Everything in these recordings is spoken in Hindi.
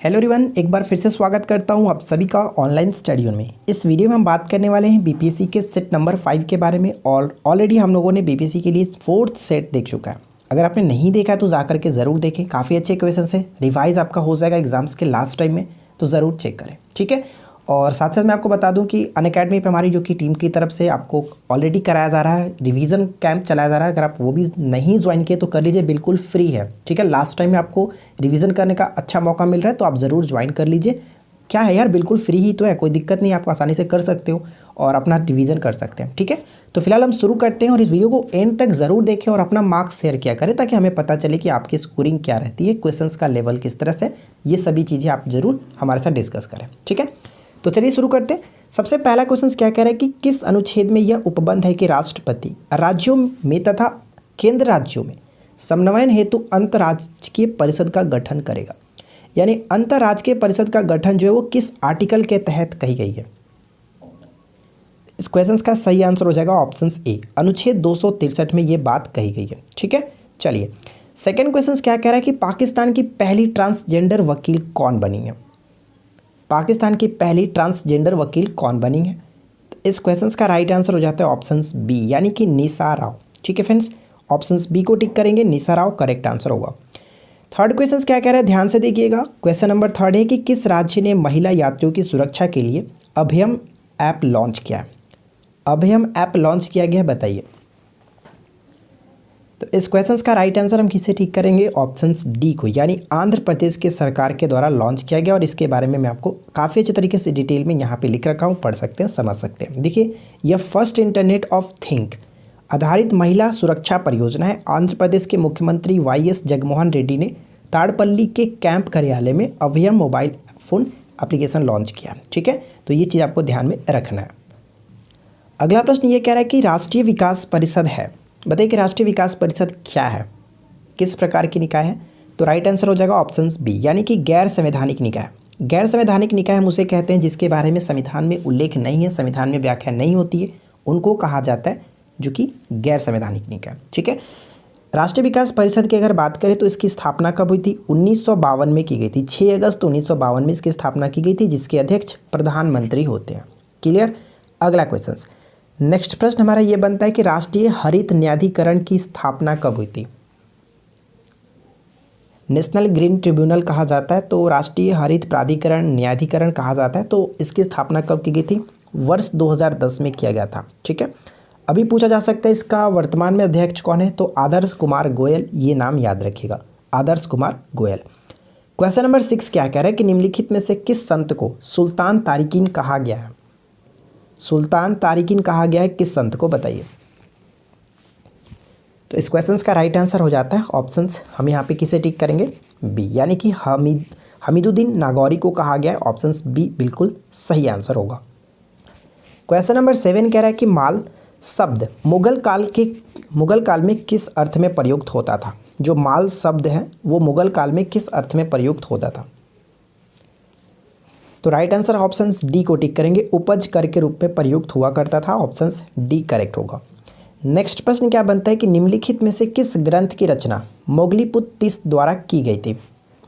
हेलो एवरीवन, एक बार फिर से स्वागत करता हूं आप सभी का ऑनलाइन स्टडी में। इस वीडियो में हम बात करने वाले हैं बीपीएससी के सेट नंबर 5 के बारे में। और ऑलरेडी हम लोगों ने बीपीएससी के लिए 4th सेट देख चुका है। अगर आपने नहीं देखा तो जाकर के ज़रूर देखें, काफ़ी अच्छे क्वेश्चन है, रिवाइज आपका हो जाएगा एग्जाम्स के लास्ट टाइम में, तो ज़रूर चेक करें, ठीक है। और साथ साथ मैं आपको बता दूं कि अनअकैडमी पे हमारी जो कि टीम की तरफ से आपको ऑलरेडी कराया जा रहा है, रिवीजन कैंप चलाया जा रहा है। अगर आप वो भी नहीं ज्वाइन किए तो कर लीजिए, बिल्कुल फ्री है, ठीक है। लास्ट टाइम में आपको रिवीजन करने का अच्छा मौका मिल रहा है, तो आप ज़रूर ज्वाइन कर लीजिए। क्या है यार, बिल्कुल फ्री ही तो है, कोई दिक्कत नहीं, आप आसानी से कर सकते हो और अपना रिवीजन कर सकते हैं, ठीक है। तो फिलहाल हम शुरू करते हैं और इस वीडियो को एंड तक ज़रूर देखें और अपना मार्क्स शेयर किया करें, ताकि हमें पता चले कि आपकी स्कोरिंग क्या रहती है, क्वेश्चंस का लेवल किस तरह से, ये सभी चीज़ें आप ज़रूर हमारे साथ डिस्कस करें, ठीक है। तो चलिए शुरू करते हैं। सबसे पहला क्वेश्चन क्या कह रहा है कि किस अनुच्छेद में यह उपबंध है कि राष्ट्रपति राज्यों में तथा केंद्र राज्यों में समन्वयन हेतु अंतर्राज्यीय परिषद का गठन करेगा। यानी अंतर्राज्यीय परिषद का गठन जो है वो किस आर्टिकल के तहत कही गई है। इस क्वेश्चन का सही आंसर हो जाएगा ऑप्शन ए, अनुच्छेद 263 में ये बात कही गई है, ठीक है। चलिए सेकेंड क्वेश्चन क्या कह रहा है कि पाकिस्तान की पहली ट्रांसजेंडर वकील कौन बनी है। पाकिस्तान की पहली ट्रांसजेंडर वकील कौन बनी है। तो इस क्वेश्चन का राइट आंसर हो जाता है ऑप्शन बी, यानी कि निशा राव, ठीक है फ्रेंड्स। ऑप्शन बी को टिक करेंगे, निशा राव करेक्ट आंसर होगा। थर्ड क्वेश्चन क्या कह रहा है, ध्यान से देखिएगा। क्वेश्चन नंबर 3 है कि किस राज्य ने महिला यात्रियों की सुरक्षा के लिए अभयम ऐप लॉन्च किया है। अभयम ऐप लॉन्च किया गया है, बताइए। तो इस क्वेश्चन का राइट आंसर हम किससे ठीक करेंगे, ऑप्शन डी को, यानी आंध्र प्रदेश के सरकार के द्वारा लॉन्च किया गया। और इसके बारे में मैं आपको काफ़ी अच्छे तरीके से डिटेल में यहाँ पे लिख रखा हूँ, पढ़ सकते हैं, समझ सकते हैं। देखिए, यह फर्स्ट इंटरनेट ऑफ थिंग आधारित महिला सुरक्षा परियोजना है। आंध्र प्रदेश के मुख्यमंत्री वाईएस जगनमोहन रेड्डी ने ताड़पल्ली के कैंप कार्यालय में अभयम मोबाइल फ़ोन एप्लीकेशन लॉन्च किया, ठीक है। तो ये चीज़ आपको ध्यान में रखना है। अगला प्रश्न ये कह रहा है कि राष्ट्रीय विकास परिषद है, बताइए कि राष्ट्रीय विकास परिषद क्या है, किस प्रकार की निकाय है। तो राइट आंसर हो जाएगा ऑप्शन बी, यानी कि गैर संवैधानिक निकाय। गैर संवैधानिक निकाय हम उसे कहते हैं जिसके बारे में संविधान में उल्लेख नहीं है, संविधान में व्याख्या नहीं होती है, उनको कहा जाता है जो कि गैर संवैधानिक निकाय, ठीक है। राष्ट्रीय विकास परिषद की अगर बात करें तो इसकी स्थापना कब हुई थी, 1952 में की गई थी। 6 अगस्त 1952 में इसकी स्थापना की गई थी, जिसके अध्यक्ष प्रधानमंत्री होते हैं। क्लियर। अगला क्वेश्चन, नेक्स्ट प्रश्न हमारा ये बनता है कि राष्ट्रीय हरित न्यायाधिकरण की स्थापना कब हुई थी। नेशनल ग्रीन ट्रिब्यूनल कहा जाता है, तो राष्ट्रीय हरित प्राधिकरण न्यायाधिकरण कहा जाता है। तो इसकी स्थापना कब की गई थी, वर्ष 2010 में किया गया था, ठीक है। अभी पूछा जा सकता है इसका वर्तमान में अध्यक्ष कौन है, तो आदर्श कुमार गोयल, ये नाम याद रखिएगा, आदर्श कुमार गोयल। क्वेश्चन नंबर 6 क्या कह रहा है कि निम्नलिखित में से किस संत को सुल्तान तारिकीन कहा गया है। सुल्तान तारिकीन कहा गया है किस संत को, बताइए। तो इस क्वेश्चन का राइट आंसर हो जाता है ऑप्शंस, हम यहाँ पे किसे टिक करेंगे, बी, यानी कि हमीदुद्दीन नागौरी को कहा गया है। ऑप्शन बी बिल्कुल सही आंसर होगा। क्वेश्चन नंबर 7 कह रहा है कि माल शब्द मुगल काल में किस अर्थ में प्रयुक्त होता था। जो माल शब्द है वो मुगल काल में किस अर्थ में प्रयुक्त होता था। तो राइट आंसर ऑप्शन डी को टिक करेंगे, उपज कर के रूप में प्रयुक्त हुआ करता था। ऑप्शन डी करेक्ट होगा। नेक्स्ट प्रश्न क्या बनता है कि निम्नलिखित में से किस ग्रंथ की रचना मोगलीपुत्र तीस्त द्वारा की गई थी।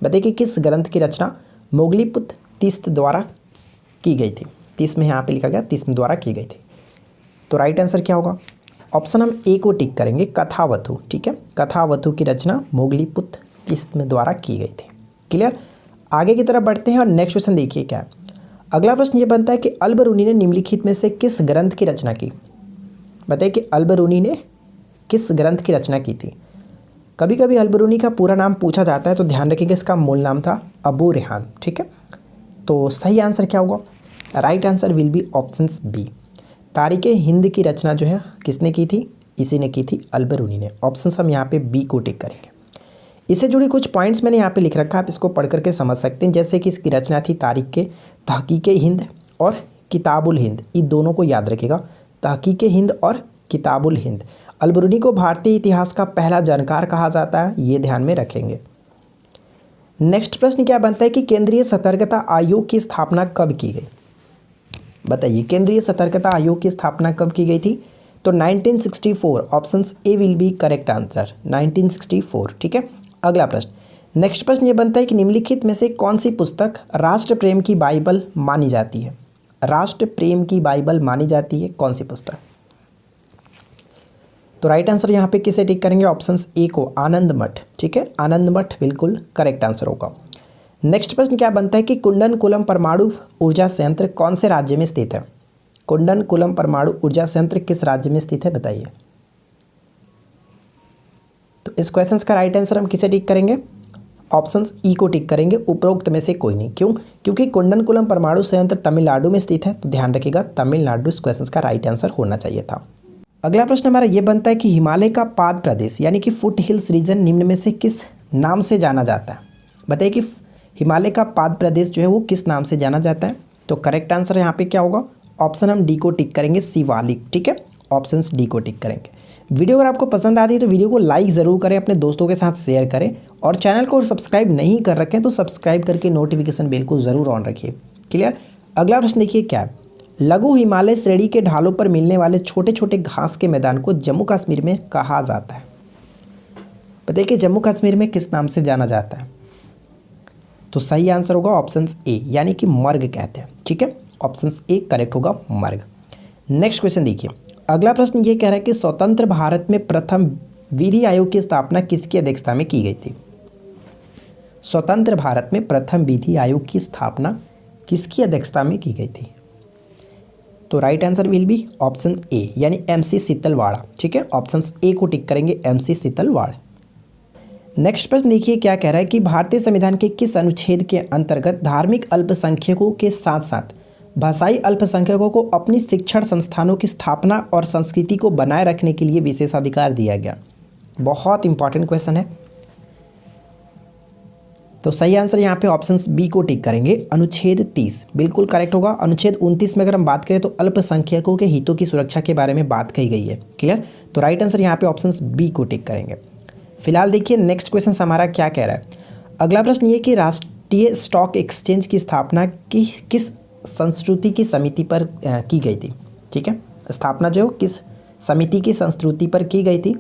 बताइए कि किस ग्रंथ की रचना मोगलीपुत्र तीस्त द्वारा की गई थी। 30 में यहाँ पे लिखा गया, 30 में द्वारा की गई थी। तो राइट आंसर क्या होगा, ऑप्शन हम ए को टिक करेंगे, कथावतु, ठीक है। कथावतु की रचना मोगलीपुत्र तीस्त में द्वारा की गई थी। क्लियर। आगे की तरफ बढ़ते हैं और नेक्स्ट क्वेश्चन देखिए क्या है। अगला प्रश्न ये बनता है कि अल-बरूनी ने निम्नलिखित में से किस ग्रंथ की रचना की। बताइए कि अल-बरूनी ने किस ग्रंथ की रचना की थी। कभी कभी अल-बरूनी का पूरा नाम पूछा जाता है, तो ध्यान रखिएगा इसका मूल नाम था अबू रेहान, ठीक है। तो सही आंसर क्या होगा, right answer will be option B. तारीख़ हिंद की रचना जो है किसने की थी, इसी ने की थी, अल-बरूनी ने। ऑप्शन हम यहाँ पे बी को टिक करेंगे। इससे जुड़ी कुछ पॉइंट्स मैंने यहाँ पे लिख रखा है, आप इसको पढ़ करके समझ सकते हैं। जैसे कि इसकी रचना थी तारीख़ तहकीक़ हिंद और किताबुल हिंद, ये दोनों को याद रखिएगा, तहकीक़ हिंद और किताबुल हिंद। अल-बरूनी को भारतीय इतिहास का पहला जानकार कहा जाता है, ये ध्यान में रखेंगे। नेक्स्ट प्रश्न क्या बनता है कि केंद्रीय सतर्कता आयोग की स्थापना कब की गई। बताइए, केंद्रीय सतर्कता आयोग की स्थापना कब की गई थी। तो 1964, option A will be correct answer, 1964, ठीक है। अगला प्रश्न, नेक्स्ट प्रश्न ये बनता है कि निम्नलिखित में से कौन सी पुस्तक राष्ट्र प्रेम की बाइबल मानी जाती है? राष्ट्र प्रेम की बाइबल मानी जाती है कौन सी पुस्तक? तो राइट आंसर यहाँ पे किसे टिक करेंगे? ऑप्शन ए को, आनंद मठ। ठीक है, आनंद मठ बिल्कुल करेक्ट आंसर होगा। नेक्स्ट प्रश्न क्या बनता है कि कुंडनकुलम परमाणु ऊर्जा संयंत्र कौन से राज्य में स्थित है? कुंडनकुलम परमाणु ऊर्जा संयंत्र किस राज्य में स्थित है बताइए। तो इस क्वेश्चन का राइट आंसर हम किसे टिक करेंगे? ऑप्शन ई को टिक करेंगे, उपरोक्त में से कोई नहीं। क्यों? क्योंकि कुंडनकुलम परमाणु संयंत्र तमिलनाडु में स्थित है, तो ध्यान रखिएगा तमिलनाडु इस क्वेश्चन का राइट आंसर होना चाहिए था। अगला प्रश्न हमारा ये बनता है कि हिमालय का पाद प्रदेश यानी कि फुट हिल्स रीजन निम्न में से किस नाम से जाना जाता है? बताइए कि हिमालय का पाद प्रदेश जो है वो किस नाम से जाना जाता है? तो करेक्ट आंसर यहाँ पे क्या होगा? ऑप्शन हम डी को टिक करेंगे, शिवालिक। ठीक है, ऑप्शन डी को टिक करेंगे। वीडियो अगर आपको पसंद आती है तो वीडियो को लाइक ज़रूर करें, अपने दोस्तों के साथ शेयर करें, और चैनल को सब्सक्राइब नहीं कर रखें तो सब्सक्राइब करके नोटिफिकेशन बेल को ज़रूर ऑन रखिए। क्लियर? अगला प्रश्न देखिए क्या है। लघु हिमालय श्रेणी के ढालों पर मिलने वाले छोटे छोटे घास के मैदान को जम्मू कश्मीर में कहा जाता है? बताइए कि जम्मू कश्मीर में किस नाम से जाना जाता है? तो सही आंसर होगा ऑप्शन ए, यानी कि मर्ग कहते हैं। ठीक है, ऑप्शन ए करेक्ट होगा, मर्ग। नेक्स्ट क्वेश्चन देखिए। अगला प्रश्न ये कह रहा है कि स्वतंत्र भारत में प्रथम विधि आयोग की स्थापना किसकी अध्यक्षता में की गई थी? स्वतंत्र भारत में प्रथम विधि आयोग की स्थापना किसकी अध्यक्षता में की गई थी? तो right answer will be option A, यानी MC शीतलवाड़ा। ठीक है, ऑप्शन ए को टिक करेंगे, MC शीतलवाड़ा। नेक्स्ट प्रश्न देखिए क्या कह रहा है कि भारतीय संविधान के किस अनुच्छेद के अंतर्गत धार्मिक अल्पसंख्यकों के साथ साथ भाषाई अल्पसंख्यकों को अपनी शिक्षण संस्थानों की स्थापना और संस्कृति को बनाए रखने के लिए विशेषाधिकार दिया गया? बहुत इंपॉर्टेंट क्वेश्चन है। तो सही आंसर यहाँ पे ऑप्शन बी को टिक करेंगे, अनुच्छेद 30 बिल्कुल करेक्ट होगा। अनुच्छेद 29 में अगर हम बात करें तो अल्पसंख्यकों के हितों की सुरक्षा के बारे में बात कही गई है। क्लियर? तो राइट आंसर यहाँ पे ऑप्शन बी को टिक करेंगे। फिलहाल देखिए नेक्स्ट क्वेश्चन हमारा क्या कह रहा है। अगला प्रश्न ये कि राष्ट्रीय स्टॉक एक्सचेंज की स्थापना किस संस्कृति की समिति पर की गई थी? ठीक है, स्थापना जो किस समिति की संस्कृति पर की गई थी?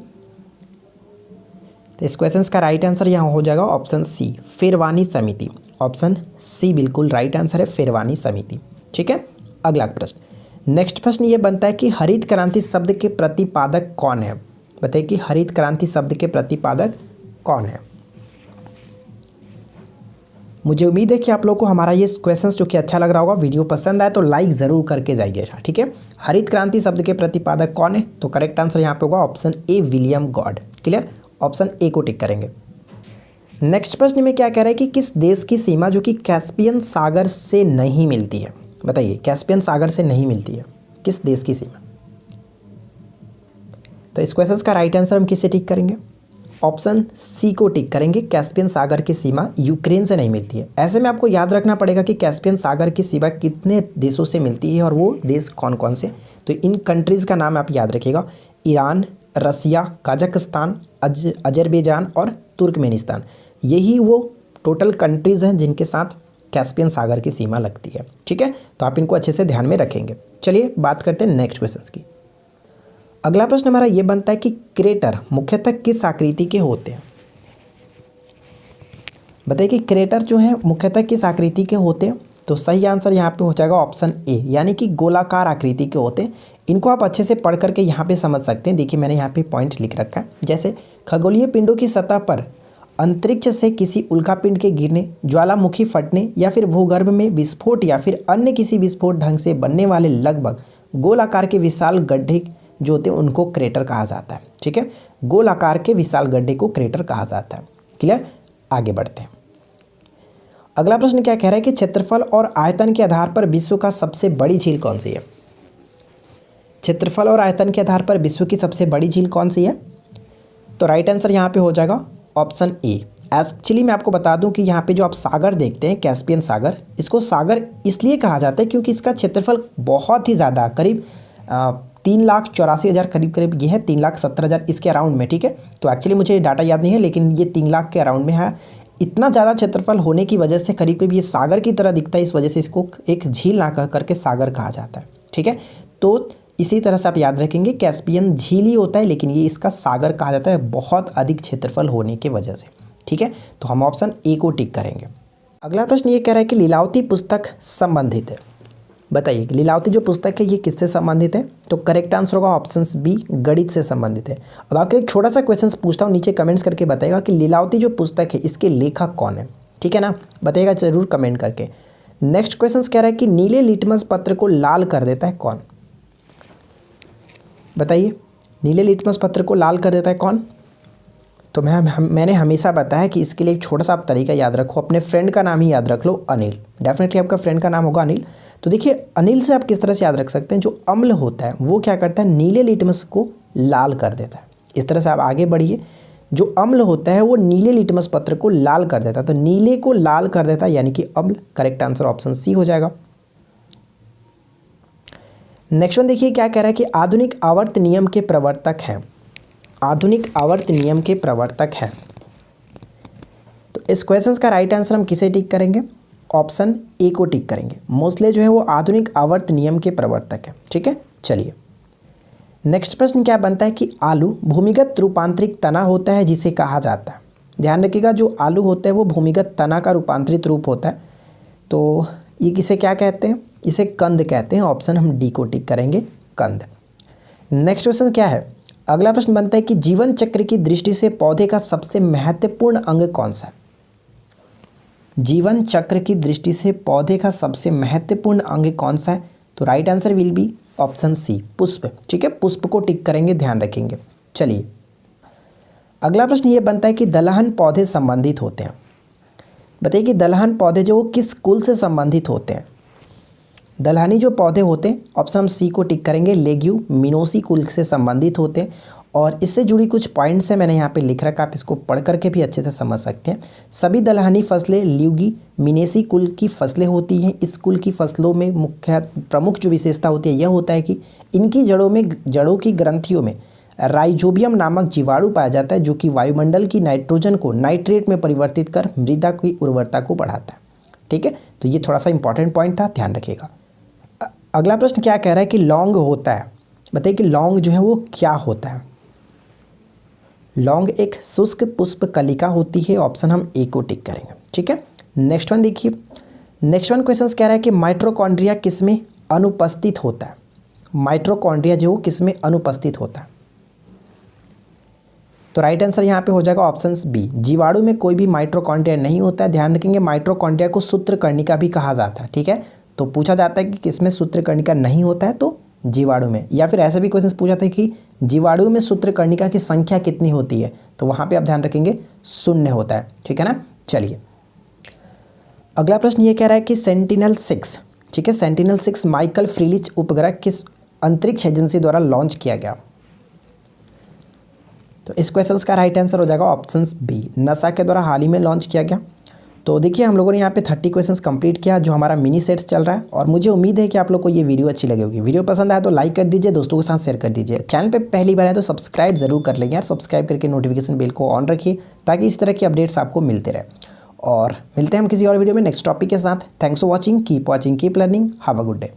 तो इस क्वेश्चन का राइट आंसर यहाँ हो जाएगा ऑप्शन सी, फिरवानी समिति। ऑप्शन सी बिल्कुल राइट आंसर है, फिरवानी समिति। ठीक है, अगला प्रश्न। नेक्स्ट प्रश्न ये बनता है कि हरित क्रांति शब्द के प्रतिपादक कौन है? बताइए कि हरित क्रांति शब्द के प्रतिपादक कौन है? मुझे उम्मीद है कि आप लोगों को हमारा ये क्वेश्चन जो कि अच्छा लग रहा होगा। वीडियो पसंद आए तो लाइक ज़रूर करके जाइएगा। ठीक है, हरित क्रांति शब्द के प्रतिपादक कौन है? तो करेक्ट आंसर यहाँ पे होगा option A, William God. Clear? Option A को टिक करेंगे। नेक्स्ट प्रश्न में क्या कह रहा है कि किस देश की सीमा जो कि कैस्पियन सागर से नहीं मिलती है? बताइए, कैस्पियन सागर से नहीं मिलती है, किस देश की सीमा? तो इस क्वेश्चन का राइट आंसर हम किसे टिक करेंगे? ऑप्शन सी को टिक करेंगे, कैस्पियन सागर की सीमा यूक्रेन से नहीं मिलती है। ऐसे में आपको याद रखना पड़ेगा कि कैस्पियन सागर की सीमा कितने देशों से मिलती है और वो देश कौन कौन से। तो इन कंट्रीज़ का नाम आप याद रखिएगा, ईरान, रसिया, कजाकिस्तान, अजरबैजान और तुर्कमेनिस्तान। यही वो टोटल कंट्रीज़ हैं जिनके साथ कैस्पियन सागर की सीमा लगती है। ठीक है, तो आप इनको अच्छे से ध्यान में रखेंगे। चलिए बात करते हैं नेक्स्ट क्वेश्चन की। अगला प्रश्न हमारा ये बनता है कि क्रेटर मुख्यतः किस आकृति के होते हैं? बताइए कि क्रेटर जो है मुख्यतः किस आकृति के होते हैं? तो सही आंसर यहाँ पे हो जाएगा ऑप्शन ए, यानी कि गोलाकार आकृति के होते हैं। इनको आप अच्छे से पढ़ करके यहाँ पे समझ सकते हैं। देखिए मैंने यहाँ पे पॉइंट लिख रखा है, जैसे खगोलीय पिंडों की सतह पर अंतरिक्ष से किसी उल्कापिंड के गिरने, ज्वालामुखी फटने या फिर भूगर्भ में विस्फोट या फिर अन्य किसी विस्फोट ढंग से बनने वाले लगभग गोल आकार के विशाल गड्ढे जो होते हैं उनको क्रेटर कहा जाता है। ठीक है, गोल आकार के विशाल गड्ढे को क्रेटर कहा जाता है। क्लियर? आगे बढ़ते हैं। अगला प्रश्न क्या कह रहा है कि क्षेत्रफल और आयतन के आधार पर विश्व का सबसे बड़ी झील कौन सी है? क्षेत्रफल और आयतन के आधार पर विश्व की सबसे बड़ी झील कौन सी है? तो राइट आंसर यहाँ पे हो जाएगा ऑप्शन ए। एक्चुअली मैं आपको बता दूं कि यहाँ पे जो आप सागर देखते हैं, कैस्पियन सागर, इसको सागर इसलिए कहा जाता है क्योंकि इसका क्षेत्रफल बहुत ही ज़्यादा, करीब 3,84,000 करीब ये है, 3,70,000 इसके अराउंड में। ठीक है, तो एक्चुअली मुझे डाटा याद नहीं है लेकिन ये 3 लाख के अराउंड में है। इतना ज़्यादा क्षेत्रफल होने की वजह से करीब ये सागर की तरह दिखता है, इस वजह से इसको एक झील ना कह करके सागर कहा जाता है। ठीक है, तो इसी तरह से आप याद रखेंगे कैस्पियन झील ही होता है लेकिन ये इसका सागर कहा जाता है, बहुत अधिक क्षेत्रफल होने की वजह से। ठीक है, तो हम ऑप्शन ए को टिक करेंगे। अगला प्रश्न ये कह रहा है कि लीलावती पुस्तक संबंधित है। बताइए लीलावती जो पुस्तक है ये किससे संबंधित है? तो करेक्ट आंसर होगा ऑप्शन बी, गणित से संबंधित है। अब आपको एक छोटा सा क्वेश्चन पूछता हूँ, नीचे कमेंट्स करके बताइएगा कि लीलावती जो पुस्तक है इसके लेखक कौन है, ठीक है ना, बताइएगा जरूर कमेंट करके। नेक्स्ट क्वेश्चन कह रहा है कि नीले लिटमस पत्र को लाल कर देता है कौन? बताइए नीले लिटमस पत्र को लाल कर देता है कौन? तो मैंने हमेशा बताया कि इसके लिए एक छोटा सा आप तरीका याद रखो, अपने फ्रेंड का नाम ही याद रख लो, अनिल। डेफिनेटली आपका फ्रेंड का नाम होगा अनिल। तो देखिए अनिल से आप किस तरह से याद रख सकते हैं, जो अम्ल होता है वो क्या करता है, नीले लिटमस को लाल कर देता है। इस तरह से आप आगे बढ़िए, जो अम्ल होता है वो नीले लिटमस पत्र को लाल कर देता है, तो नीले को लाल कर देता है यानी कि अम्ल। करेक्ट आंसर ऑप्शन सी हो जाएगा। नेक्स्ट वन देखिए क्या कह रहा है कि आधुनिक आवर्त नियम के प्रवर्तक हैं। आधुनिक आवर्त नियम के प्रवर्तक हैं, तो इस क्वेश्चन का राइट आंसर हम किसे टिक करेंगे? ऑप्शन ए को टिक करेंगे। मोस्टले जो है वो आधुनिक आवर्त नियम के प्रवर्तक है, ठीक है। चलिए नेक्स्ट प्रश्न क्या बनता है कि आलू भूमिगत रूपांतरित तना होता है जिसे कहा जाता है। ध्यान रखिएगा जो आलू होता है वो भूमिगत तना का रूपांतरित रूप होता है, तो ये किसे क्या कहते हैं? इसे कंद कहते हैं। ऑप्शन हम डी को टिक करेंगे, कंद। नेक्स्ट क्वेश्चन क्या है? अगला प्रश्न बनता है कि जीवन चक्र की दृष्टि से पौधे का सबसे महत्वपूर्ण अंग कौन सा है? जीवन चक्र की दृष्टि से पौधे का सबसे महत्वपूर्ण अंग कौन सा है? तो right answer will be option C, पुष्प, ठीक है। पुष्प को टिक करेंगे, ध्यान रखेंगे। चलिए अगला प्रश्न ये बनता है कि दलहन पौधे संबंधित होते हैं। बताइए कि दलहन पौधे जो किस कुल से संबंधित होते हैं? दलहनी जो पौधे होते हैं, ऑप्शन सी को टिक करेंगे, लेग्यूमिनोसी कुल से संबंधित होते हैं। और इससे जुड़ी कुछ पॉइंट्स हैं मैंने यहाँ पे लिख रखा, आप इसको पढ़ करके भी अच्छे से समझ सकते हैं। सभी दलहनी फसलें ल्यूगिमिनेसी कुल की फसलें होती हैं। इस कुल की फसलों में मुख्य प्रमुख जो विशेषता होती है यह होता है कि इनकी जड़ों की ग्रंथियों में राइजोबियम नामक जीवाणु पाया जाता है, जो कि वायुमंडल की नाइट्रोजन को नाइट्रेट में परिवर्तित कर मृदा की उर्वरता को बढ़ाता है, ठीक है। तो ये थोड़ा सा इंपॉर्टेंट पॉइंट था, ध्यान रखिएगा। अगला प्रश्न क्या कह रहा है कि लौंग होता है। बताइए कि लौंग जो है वो क्या होता है? लौंग एक शुष्क पुष्प कलिका होती है। ऑप्शन हम ए को टिक करेंगे, ठीक है। नेक्स्ट वन देखिए, नेक्स्ट वन क्वेश्चन कह रहा है कि माइटोकॉन्ड्रिया किसमें अनुपस्थित होता है? माइटोकॉन्ड्रिया जो किसमें अनुपस्थित होता है? तो राइट आंसर यहाँ पे हो जाएगा ऑप्शन बी, जीवाणु में कोई भी माइटोकॉन्ड्रिया नहीं होता है। ध्यान रखेंगे माइटोकॉन्ड्रिया को सूत्रकर्णिका भी कहा जाता है, ठीक है। तो पूछा जाता है कि किसमें सूत्रकर्णिका नहीं होता है, तो जीवाणु में। या फिर ऐसा भी क्वेश्चन पूछा था कि जीवाणु में सूत्रकर्णिका की संख्या कितनी होती है, तो वहाँ पे आप ध्यान रखेंगे 0 होता है, ठीक है ना। चलिए अगला प्रश्न ये कह रहा है कि सेंटिनल-6, ठीक है, सेंटिनल-6 माइकल फ्रीलिच उपग्रह किस अंतरिक्ष एजेंसी द्वारा लॉन्च किया गया? तो इस क्वेश्चन का राइट आंसर हो जाएगा ऑप्शन बी, नासा के द्वारा हाल ही में लॉन्च किया गया। तो देखिए हम लोगों ने यहाँ पे 30 क्वेश्चंस कंप्लीट किया, जो हमारा मिनी सेट्स चल रहा है। और मुझे उम्मीद है कि आप लोग को ये वीडियो अच्छी लगी होगी। वीडियो पसंद आया तो लाइक कर दीजिए, दोस्तों के साथ शेयर कर दीजिए। चैनल पे पहली बार है तो सब्सक्राइब जरूर कर लेंगे यार, सब्सक्राइब करके नोटिफिकेशन बेल को ऑन रखिए ताकि इस तरह की अपडेट्स आपको मिलते रहे। और मिलते हैं हम किसी और वीडियो में नेक्स्ट टॉपिक के साथ। Thanks for watching, keep learning, have a good day.